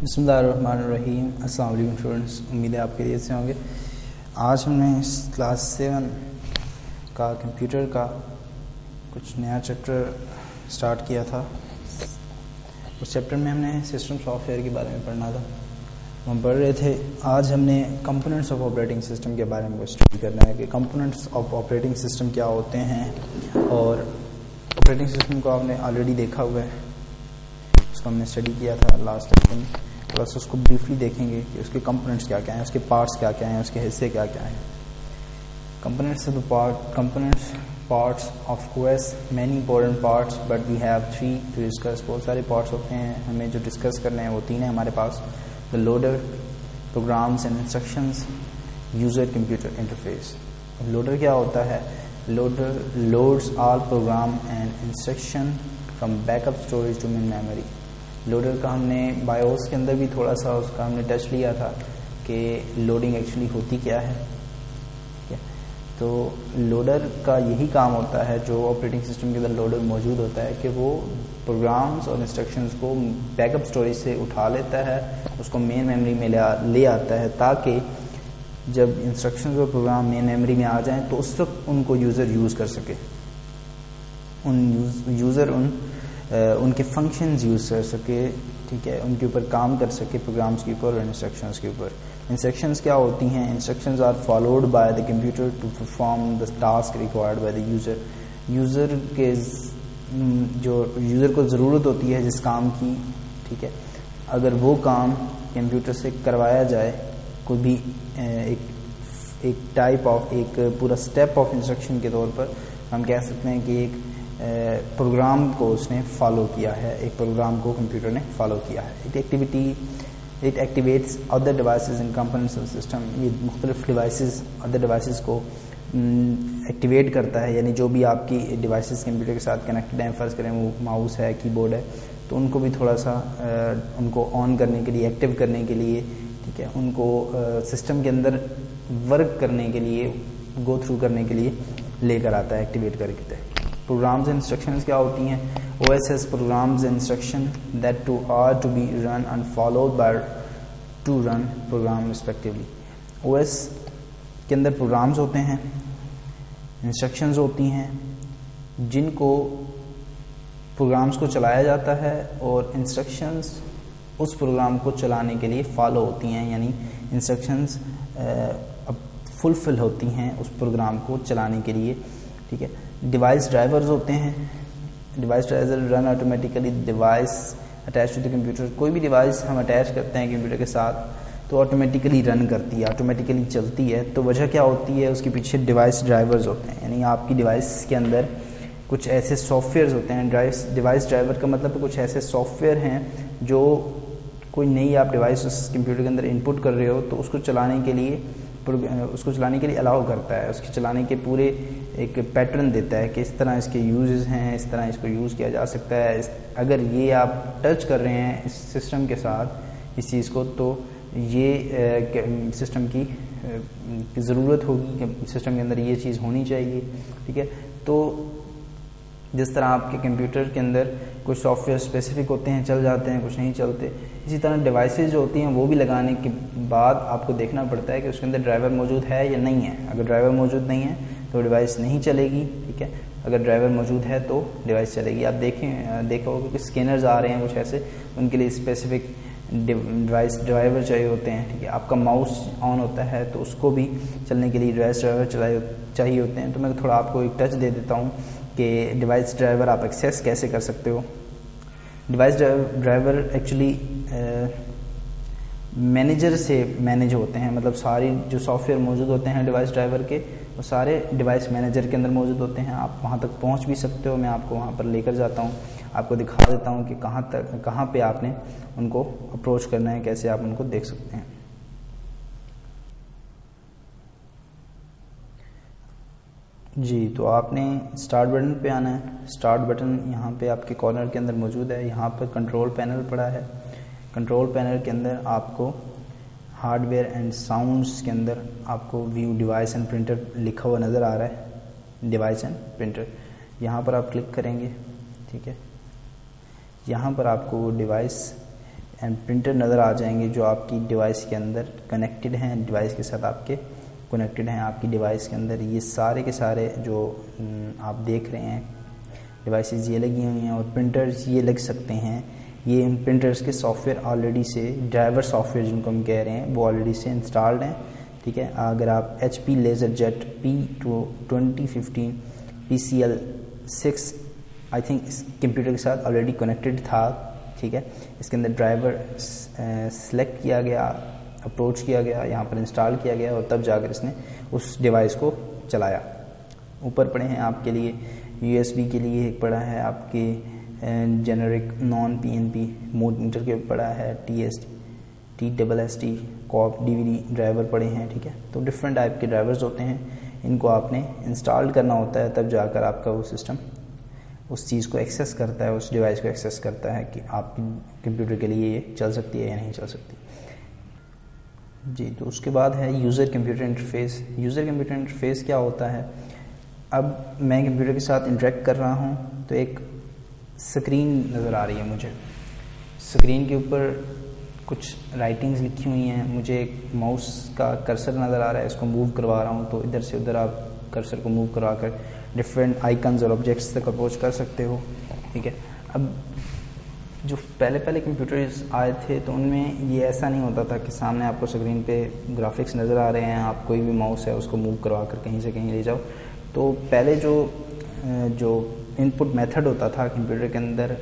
بسم اللہ الرحمن الرحیم. السلام علیکم اسٹوڈنٹس، امید ہے آپ خیریت سے ہوں گے. آج ہم نے کلاس 7 کا کمپیوٹر کا کچھ نیا چیپٹر سٹارٹ کیا تھا. اس چیپٹر میں ہم نے سسٹم سافٹ ویئر کے بارے میں پڑھنا تھا. ہم پڑھ رہے تھے آج ہم نے کمپوننٹس آف آپریٹنگ سسٹم کے بارے میں اسٹڈی کرنا ہے کہ کمپوننٹس آف آپریٹنگ سسٹم کیا ہوتے ہیں. اور آپریٹنگ سسٹم کو آپ نے آلریڈی دیکھا ہوا ہے، اس کو ہم نے اسٹڈی کیا تھا لاسٹ لیکچر میں. تھوڑا سا اس کو بریفلی دیکھیں گے کہ اس کے کمپوننٹس کیا کیا ہیں، اس کے پارٹس کیا کیا ہیں، اس کے حصے کیا کیا ہیں. Components of OS many important parts but we have 3 to discuss. بہت سارے پارٹس ہوتے ہیں، ہمیں جو ڈسکس کرنے ہیں وہ 3 ہیں ہمارے پاس: the loader, programs and instructions, user computer interface. Loader کیا ہوتا ہے؟ Loader loads all program and instruction from backup storage to main memory. Loader کا ہم نے بایوس کے اندر بھی تھوڑا سا اس کا ہم نے ٹچ لیا تھا کہ لوڈنگ ایکچولی ہوتی کیا ہے. تو لوڈر کا یہی کام ہوتا ہے جو آپریٹنگ سسٹم کے اندر لوڈر موجود ہوتا ہے کہ وہ پروگرامز اور انسٹرکشنز کو بیک اپ اسٹوریج سے اٹھا لیتا ہے، اس کو مین میموری میں لے آتا ہے تاکہ جب انسٹرکشنز اور پروگرام مین میموری میں آ جائیں تو اس وقت ان کو یوزر یوز کر سکے، یوزر ان کے فنکشنز یوز کر سکے. ٹھیک ہے، ان کے اوپر کام کر سکے، پروگرامز کے اوپر اور انسٹرکشنز کے اوپر. انسٹرکشنز کیا ہوتی ہیں؟ Instructions are followed by the computer to perform the task required by the user. User کے جو یوزر کو ضرورت ہوتی ہے جس کام کی، ٹھیک ہے، اگر وہ کام کمپیوٹر سے کروایا جائے، کوئی بھی ایک ٹائپ آف ایک پورا اسٹیپ آف انسٹرکشن کے طور پر ہم کہہ سکتے ہیں کہ ایک پروگرام کو اس نے فالو کیا ہے، ایک پروگرام کو کمپیوٹر نے فالو کیا ہے. It activates other devices in components of system. یہ مختلف ڈیوائسز ادر ڈیوائسز کو ایکٹیویٹ کرتا ہے، یعنی جو بھی آپ کی ڈیوائسز کمپیوٹر کے ساتھ کنیکٹڈ ہیں، فرض کریں وہ ماؤس ہے، کی بورڈ ہے، تو ان کو بھی تھوڑا سا ان کو آن کرنے کے لیے، ایکٹیو کرنے کے لیے، ٹھیک ہے، ان کو سسٹم کے اندر ورک کرنے کے لیے، گو تھرو کرنے کے لیے لے کر آتا ہے، ایکٹیویٹ کر کے. پروگرامز اینڈ انسٹرکشنز کیا ہوتی ہیں؟ OS is programs and instruction that are to be run and followed by to run program respectively. OS کے اندر پروگرامز ہوتے ہیں، انسٹرکشنز ہوتی ہیں جن کو پروگرامز کو چلایا جاتا ہے، اور انسٹرکشنز اس پروگرام کو چلانے کے لیے فالو ہوتی ہیں، یعنی انسٹرکشنز فلفل ہوتی ہیں اس پروگرام کو چلانے کے لیے. ٹھیک ہے. ڈیوائس ڈرائیورز ہوتے ہیں. Device driver run automatically device attach to the computer. کوئی بھی ڈیوائس ہم اٹیچ کرتے ہیں کمپیوٹر کے ساتھ تو آٹومیٹیکلی رن کرتی ہے، آٹومیٹیکلی چلتی ہے. تو وجہ کیا ہوتی ہے؟ اس کے پیچھے ڈیوائس ڈرائیورز ہوتے ہیں، یعنی آپ کی ڈیوائس کے اندر کچھ ایسے سافٹ ویئرز ہوتے ہیں. ڈیوائس ڈرائیور کا مطلب کچھ ایسے سافٹ ویئر ہیں جو کوئی نئی آپ ڈیوائس اس کمپیوٹر کے اندر انپٹ کر رہے ہو تو اس کو چلانے کے لیے الاؤ کرتا ہے، اس کے چلانے کے پورے ایک پیٹرن دیتا ہے کہ اس طرح اس کے یوزز ہیں، اس طرح اس کو یوز کیا جا سکتا ہے. اگر یہ آپ ٹچ کر رہے ہیں اس سسٹم کے ساتھ اس چیز کو، تو یہ سسٹم کی ضرورت ہوگی کہ سسٹم کے اندر یہ چیز ہونی چاہیے. ٹھیک ہے. تو جس طرح آپ کے کمپیوٹر کے اندر کچھ سافٹ ویئر اسپیسیفک ہوتے ہیں، چل جاتے ہیں، کچھ نہیں چلتے، اسی طرح ڈیوائسز جو ہوتی ہیں وہ بھی لگانے کے بعد آپ کو دیکھنا پڑتا ہے کہ اس کے اندر ڈرائیور موجود ہے یا نہیں ہے. اگر ڈرائیور موجود نہیں ہے تو ڈیوائس نہیں چلے گی. ٹھیک ہے. اگر ڈرائیور موجود ہے تو ڈیوائس چلے گی. آپ دیکھا ہوگا کہ اسکینرز آ رہے ہیں کچھ ایسے، ان کے لیے اسپیسیفک ڈیوائس ڈرائیور چاہیے ہوتے ہیں. ٹھیک ہے. آپ کا ماؤس آن ہوتا ہے تو اس کو بھی چلنے کے لیے ڈیوائس ڈرائیور چاہیے ہوتے ہیں. تو میں تھوڑا آپ کو ایک ٹچ دے دیتا ہوں کہ ڈیوائس ڈرائیور آپ ایکسیس کیسے کر سکتے ہو. ڈیوائس ڈرائیور ایکچولی مینیجر سے مینیج ہوتے ہیں، مطلب ساری جو سافٹ ویئر موجود ہوتے ہیں ڈیوائس ڈرائیور کے، وہ سارے ڈیوائس مینیجر کے اندر موجود ہوتے ہیں. آپ وہاں تک پہنچ بھی سکتے ہو، میں آپ کو وہاں پر لے کر جاتا ہوں، آپ کو دکھا دیتا ہوں کہ کہاں پہ آپ نے ان کو اپروچ کرنا ہے، کیسے آپ ان کو دیکھ سکتے ہیں. جی، تو آپ نے اسٹارٹ بٹن پہ آنا ہے. اسٹارٹ بٹن یہاں پہ آپ کے کارنر کے اندر موجود ہے. یہاں پر کنٹرول پینل پڑا ہے. کنٹرول پینل کے اندر آپ کو ہارڈ ویئر اینڈ ساؤنڈس کے اندر آپ کو ویو ڈیوائس اینڈ پرنٹر لکھا ہوا نظر آ رہا ہے. ڈیوائس اینڈ پرنٹر یہاں پر آپ کلک کریں گے. ٹھیک ہے. یہاں پر آپ کو ڈیوائس اینڈ پرنٹر نظر آ جائیں گے جو آپ کی ڈیوائس کے اندر کنیکٹڈ ہیں, ڈیوائس کے ساتھ آپ کے کنیکٹڈ ہیں آپ کی ڈیوائس کے اندر. یہ سارے کے سارے جو آپ دیکھ رہے ہیں ڈیوائسز یہ لگی ہوئی ہیں, اور پرنٹرز یہ لگ سکتے ہیں. یہ ان پرنٹرز کے سافٹ ویئر آلریڈی سے ڈرائیور سافٹ ویئر جن کو ہم کہہ رہے ہیں وہ آلریڈی سے انسٹالڈ ہیں, ٹھیک ہے. اگر آپ HP laser jet P2015 PCL6 I think اس کمپیوٹر کے ساتھ آلریڈی کنیکٹڈ تھا, ٹھیک ہے. اس کے اندر ڈرائیور سلیکٹ کیا گیا, اپروچ کیا گیا, یہاں پر انسٹال کیا گیا, اور تب جا کر اس نے اس ڈیوائس کو چلایا. اوپر پڑے ہیں آپ کے لیے USB کے لیے ایک پڑا ہے, آپ کے جنرک نان PNP مونیٹر کے پڑا ہے, TSST کوپ DVD ڈرائیور پڑے ہیں, ٹھیک ہے. تو ڈفرینٹ ٹائپ کے ڈرائیورز ہوتے ہیں, ان کو آپ نے انسٹال کرنا ہوتا ہے, تب جا کر آپ کا وہ سسٹم اس چیز کو ایکسیس کرتا ہے, اس ڈیوائس کو ایکسیس کرتا ہے کہ آپ کمپیوٹر کے لیے یہ چل سکتی ہے یا نہیں چل سکتی. جی, تو اس کے بعد ہے user computer interface. User computer interface کیا ہوتا ہے؟ اب میں کمپیوٹر کے ساتھ انٹریکٹ کر رہا ہوں تو ایک اسکرین نظر آ رہی ہے مجھے. اسکرین کے اوپر کچھ رائٹنگز لکھی ہوئی ہیں, مجھے ایک ماؤس کا کرسر نظر آ رہا ہے, اس کو موو کروا رہا ہوں تو ادھر سے ادھر آپ کرسر کو موو کروا کر ڈفرینٹ آئیکنز اور آبجیکٹس تک اپروچ کر سکتے ہو, ٹھیک ہے. اب جو پہلے کمپیوٹرز آئے تھے تو ان میں یہ ایسا نہیں ہوتا تھا کہ سامنے آپ کو اسکرین پہ گرافکس نظر آ رہے ہیں, آپ کوئی بھی ماؤس ہے اس کو موو کروا کر کہیں سے کہیں لے جاؤ. تو پہلے جو ان پٹ میتھڈ ہوتا تھا کمپیوٹر کے اندر,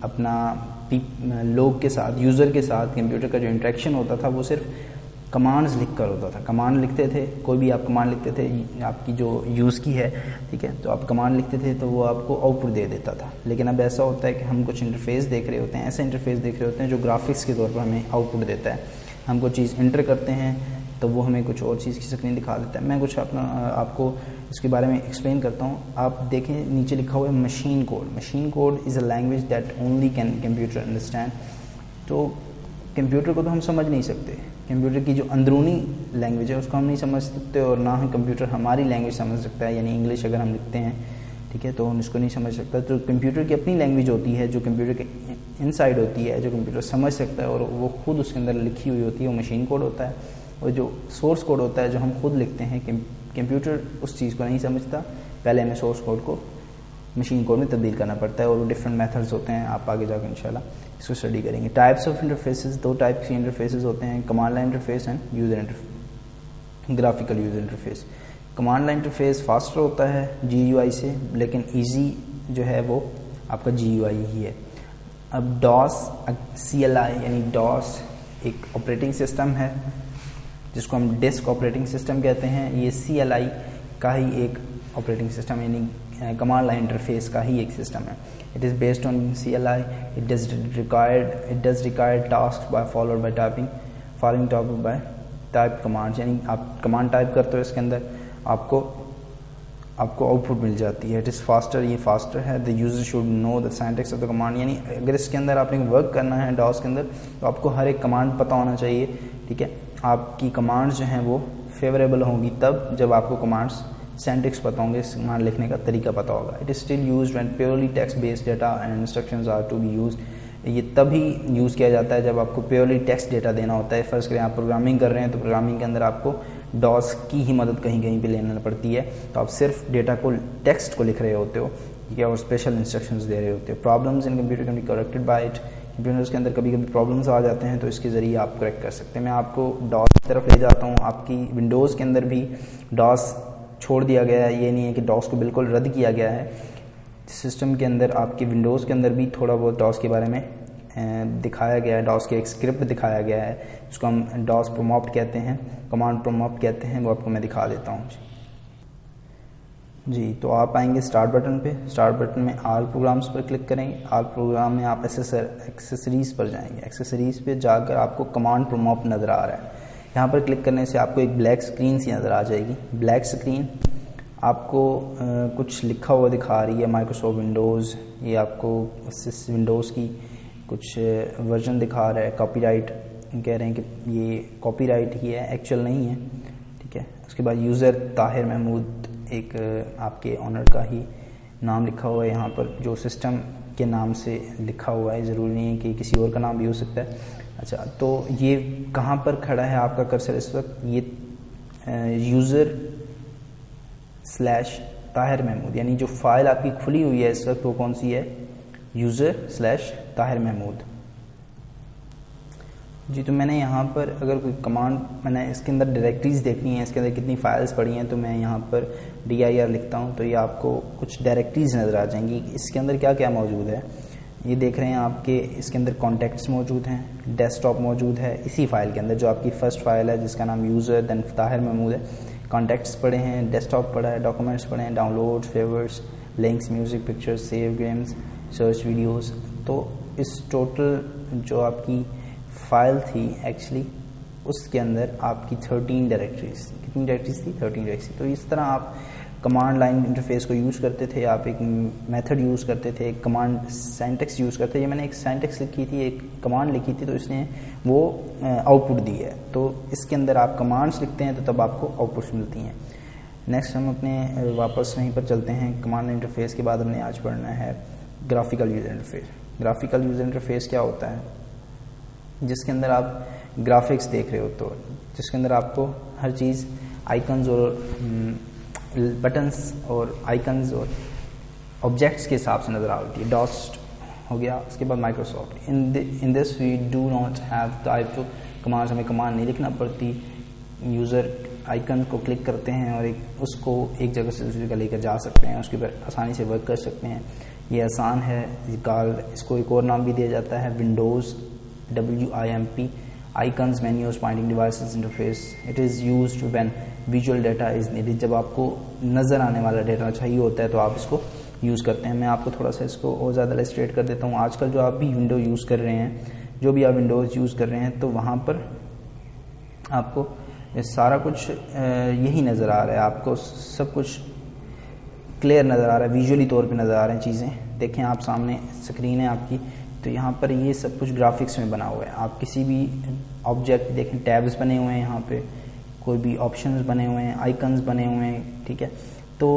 اپنا لوگ کے ساتھ, یوزر کے ساتھ کمپیوٹر کا جو انٹریکشن ہوتا تھا وہ صرف کمانڈز لکھ کر ہوتا تھا. کمانڈ لکھتے تھے, کوئی بھی آپ کمانڈ لکھتے تھے, آپ کی جو یوز کی ہے, ٹھیک ہے, تو آپ کمانڈ لکھتے تھے تو وہ آپ کو آؤٹ پٹ دے دیتا تھا. لیکن اب ایسا ہوتا ہے کہ ہم کچھ انٹرفیس دیکھ رہے ہوتے ہیں, ایسے انٹرفیس دیکھ رہے ہوتے ہیں جو گرافکس کے طور پر ہمیں آؤٹ پٹ دیتا ہے. ہم کوئی چیز انٹر کرتے ہیں تو وہ ہمیں کچھ اور چیز کی اسکرین دکھا دیتا ہے. میں کچھ آپ کو اس کے بارے میں ایکسپلین کرتا ہوں. آپ دیکھیں نیچے لکھا ہوا ہے machine code. Machine code is a language that only can computer understand. تو کمپیوٹر کو تو ہم سمجھ نہیں سکتے, کمپیوٹر کی جو اندرونی لینگویج ہے اس کو ہم نہیں سمجھ سکتے, اور نہ ہی کمپیوٹر ہماری لینگویج سمجھ سکتا ہے, یعنی انگلش اگر ہم لکھتے ہیں, ٹھیک ہے, تو ہم اس کو نہیں سمجھ سکتا. تو کمپیوٹر کی اپنی لینگویج ہوتی ہے جو کمپیوٹر کے ان سائڈ ہوتی ہے, جو کمپیوٹر سمجھ سکتا ہے اور وہ خود اس کے اندر لکھی ہوئی ہوتی ہے, وہ مشین کوڈ ہوتا ہے. اور جو سورس کوڈ ہوتا ہے جو ہم خود لکھتے ہیں, کمپیوٹر اس چیز کو نہیں سمجھتا, پہلے ہمیں سورس کوڈ کو مشین کوڈ میں تبدیل کرنا پڑتا ہے, اور وہ ڈفرینٹ میتھڈز ہوتے ہیں. آپ آگے جا کے انشاءاللہ اس کو اسٹڈی کریں گے. ٹائپس آف انٹرفیسز, 2 ٹائپ کی انٹرفیسز ہوتے ہیں, command line interface and user interface, graphical user interface. Command line interface faster ہوتا ہے GUI سے, لیکن ایزی جو ہے وہ آپ کا GUI ہی ہے. اب DOS CLI یعنی DOS ایک آپریٹنگ سسٹم ہے جس کو ہم ڈیسک آپریٹنگ سسٹم کہتے ہیں. یہ CLI کا ہی ایک آپریٹنگ سسٹم, یعنی کمانڈ لائن انٹرفیس کا ہی ایک سسٹم ہے. It is based on CLI. It does require tasks by followed by following by type commands. یعنی آپ کمانڈ ٹائپ کرتے ہو اس کے اندر آپ کو آؤٹ پٹ مل جاتی ہے. It is faster, یہ فاسٹر ہے. The user should know the syntax of the command. یعنی اگر اس کے اندر آپ نے ورک کرنا ہے DOS کے اندر تو آپ کو ہر ایک کمانڈ پتہ ہونا چاہیے, ٹھیک ہے. آپ کی کمانڈز جو ہیں وہ فیوریبل ہوں گی تب جب آپ کو کمانڈس سینٹکس پتہ ہوں گے, کمانڈ لکھنے کا طریقہ پتہ ہوگا. It is still used when purely text based data and instructions are to be used. یہ تبھی یوز کیا جاتا ہے جب آپ کو پیورلی ٹیکسٹ ڈیٹا دینا ہوتا ہے. فرض کریں آپ پروگرامنگ کر رہے ہیں تو پروگرامنگ کے اندر آپ کو DOS کی ہی مدد کہیں پہ لینا پڑتی ہے, تو آپ صرف ڈیٹا کو ٹیکسٹ کو لکھ رہے ہوتے ہو, ٹھیک ہے, اور اسپیشل انسٹرکشنز دے رہے ہوتے ہو. Problems in computer can be corrected by it. Computers کے اندر کبھی پرابلمس آ جاتے ہیں تو اس کے ذریعے آپ کریکٹ کر سکتے ہیں. میں آپ کو DOS کی طرف لے جاتا ہوں. آپ کی ونڈوز کے اندر بھی DOS چھوڑ دیا گیا ہے, یہ نہیں ہے کہ DOS کو بالکل رد کیا گیا ہے. سسٹم کے اندر آپ کے ونڈوز کے اندر بھی تھوڑا بہت DOS کے بارے میں دکھایا گیا ہے. DOS کے ایک اسکرپٹ دکھایا گیا ہے جس کو ہم DOS پرومپٹ کہتے ہیں, کمانڈ پرومپٹ کہتے ہیں, وہ آپ کو میں دکھا دیتا ہوں. جی, تو آپ آئیں گے اسٹارٹ بٹن پہ. اسٹارٹ بٹن میں آل پروگرامز پر کلک کریں گے. آل پروگرام میں آپ ایکسیسریز پر جائیں گے. ایکسیسریز پہ جا کر آپ کو کمانڈ پرومپٹ نظر آ رہا ہے. یہاں پر کلک کرنے سے آپ کو ایک بلیک اسکرین سی نظر آ جائے گی. بلیک اسکرین آپ کو کچھ لکھا ہوا دکھا رہی ہے, مائکروسافٹ ونڈوز. یہ آپ کو ونڈوز کی کچھ ورژن دکھا رہا ہے. کاپی رائٹ کہہ رہے ہیں کہ یہ کاپی رائٹ ہی ہے, ایکچوئل نہیں ہے, ٹھیک ہے. اس کے بعد یوزر طاہر محمود, ایک آپ کے آنر کا ہی نام لکھا ہوا ہے یہاں پر. جو سسٹم کے نام سے لکھا ہوا ہے, ضروری نہیں ہے کہ کسی اور کا نام بھی ہو سکتا ہے. اچھا, تو یہ کہاں پر کھڑا ہے آپ کا کرسر اس وقت؟ یہ یوزر سلیش طاہر محمود, یعنی جو فائل آپ کی کھلی ہوئی ہے اس وقت وہ کون سی ہے؟ User slash Tahir Mahmood. جی, تو میں نے یہاں پر اگر کوئی کمانڈ, میں نے اس کے اندر ڈائریکٹریز دیکھنی ہے, اس کے اندر کتنی فائلز پڑی ہیں, تو میں یہاں پر dir لکھتا ہوں تو یہ آپ کو کچھ ڈائریکٹریز نظر آ جائیں گی. اس کے اندر کیا کیا موجود ہے یہ دیکھ رہے ہیں آپ کے, اس کے اندر کانٹیکٹس موجود ہیں, ڈیسک ٹاپ موجود ہے اسی فائل کے اندر جو آپ کی فرسٹ فائل ہے جس کا نام یوزر دین طاہر محمود ہے. کانٹیکٹس پڑے ہیں, ڈیسک ٹاپ پڑا ہے, ڈاکومنٹس پڑے ہیں, download, favourites, links, music, pictures, save games, search videos. تو اس ٹوٹل جو آپ کی فائل تھی ایکچولی اس کے اندر آپ کی 13 ڈائریکٹریز, کتنی ڈائریکٹریز تھی؟ 13 ڈائریکٹریز. تو اس طرح آپ کمانڈ لائن انٹرفیس کو یوز کرتے تھے, آپ ایک میتھڈ یوز کرتے تھے, ایک کمانڈ سینٹیکس یوز کرتے. یہ میں نے ایک سینٹیکس لکھی تھی, ایک کمانڈ لکھی تھی, تو اس نے وہ آؤٹ پٹ دی ہے. تو اس کے اندر آپ کمانڈس لکھتے ہیں تو تب آپ کو آؤٹ پٹس ملتی ہیں. نیکسٹ ہم اپنے واپس وہیں پر چلتے ہیں. کمانڈ انٹرفیس کے بعد ہم نے آج پڑھنا ہے graphical user interface. Graphical user interface کیا ہوتا ہے؟ جس کے اندر آپ گرافکس دیکھ رہے ہو, تو جس کے اندر آپ کو ہر چیز آئیکنز اور بٹنس اور آئیکنز اور آبجیکٹس کے حساب سے نظر آتی ہے. ڈاسٹ ہو گیا, اس کے بعد Microsoft. In this we do not have type to commands, ہمیں کمانڈ نہیں لکھنا پڑتی. یوزر آئیکن کو کلک کرتے ہیں اور اس کو ایک جگہ سے دوسری جگہ لے کر جا سکتے ہیں, اس کے اوپر آسانی سے ورک کر سکتے ہیں. یہ آسان ہے. اس کو ایک اور نام بھی دیا جاتا ہے Windows, WIMP, icons, menus, pointing devices interface. It is used when visual data is needed. جب آپ کو نظر آنے والا ڈیٹا چاہیے ہوتا ہے تو آپ اس کو یوز کرتے ہیں. میں آپ کو تھوڑا سا اس کو اور زیادہ السٹریٹ کر دیتا ہوں. آج کل جو آپ بھی ونڈو یوز کر رہے ہیں, جو بھی آپ ونڈوز یوز کر رہے ہیں, تو وہاں پر آپ کو سارا کچھ یہی نظر آ رہا ہے, آپ کو سب کچھ کلیئر نظر آ رہا ہے, ویژولی طور پہ نظر آ رہے ہیں چیزیں. دیکھیں آپ سامنے اسکرین ہے آپ کی, تو یہاں پر یہ سب کچھ گرافکس میں بنا ہوا ہے. آپ کسی بھی آبجیکٹ دیکھیں, ٹیبز بنے ہوئے ہیں, یہاں پہ کوئی بھی آپشنز بنے ہوئے ہیں, آئیکنز بنے ہوئے ہیں, ٹھیک ہے. تو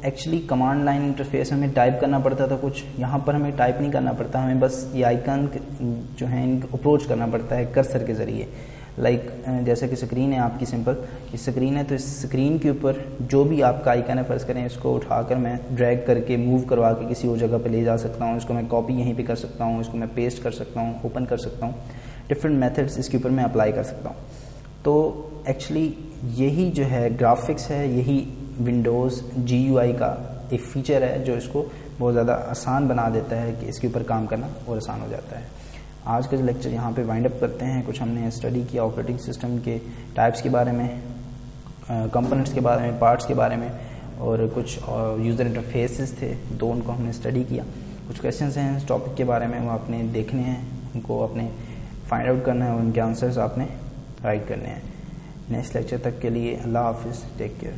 ایکچولی کمانڈ لائن انٹرفیس ہمیں ٹائپ کرنا پڑتا تھا کچھ, یہاں پر ہمیں ٹائپ نہیں کرنا پڑتا, ہمیں بس یہ آئیکن جو ہیں ان کو اپروچ کرنا پڑتا ہے کرسر کے ذریعے. لائک جیسے کہ اسکرین ہے آپ کی, سمپل یہ اسکرین ہے, تو اس اسکرین کے اوپر جو بھی آپ کا آئیکن ہے, فرض کریں اس کو اٹھا کر میں ڈریگ کر کے موو کروا کے کسی اور جگہ پہ لے جا سکتا ہوں. اس کو میں کاپی یہیں پہ کر سکتا ہوں, اس کو میں پیسٹ کر سکتا ہوں, اوپن کر سکتا ہوں, ڈفرینٹ میتھڈس اس کے اوپر میں اپلائی کر سکتا ہوں. تو ایکچولی یہی جو ہے گرافکس ہے, یہی ونڈوز GUI کا ایک فیچر ہے جو اس کو بہت زیادہ آسان بنا دیتا ہے کہ اس کے اوپر کام کرنا اور آسان ہو جاتا ہے. آج کا جو لیکچر یہاں پہ وائنڈ اپ کرتے ہیں. کچھ ہم نے اسٹڈی کیا آپریٹنگ سسٹم کے ٹائپس کے بارے میں, کمپوننٹس کے بارے میں, پارٹس کے بارے میں, اور کچھ یوزر انٹرفیسز تھے, دو ان کو ہم نے اسٹڈی کیا. کچھ کویشچنس ہیں اس ٹاپک کے بارے میں, وہ آپ نے دیکھنے ہیں, ان کو آپ نے فائنڈ آؤٹ کرنا ہے اور ان کے آنسرز آپ نے رائٹ کرنے ہیں. نیکسٹ لیکچر تک کے لیے اللہ حافظ, ٹیک کیئر.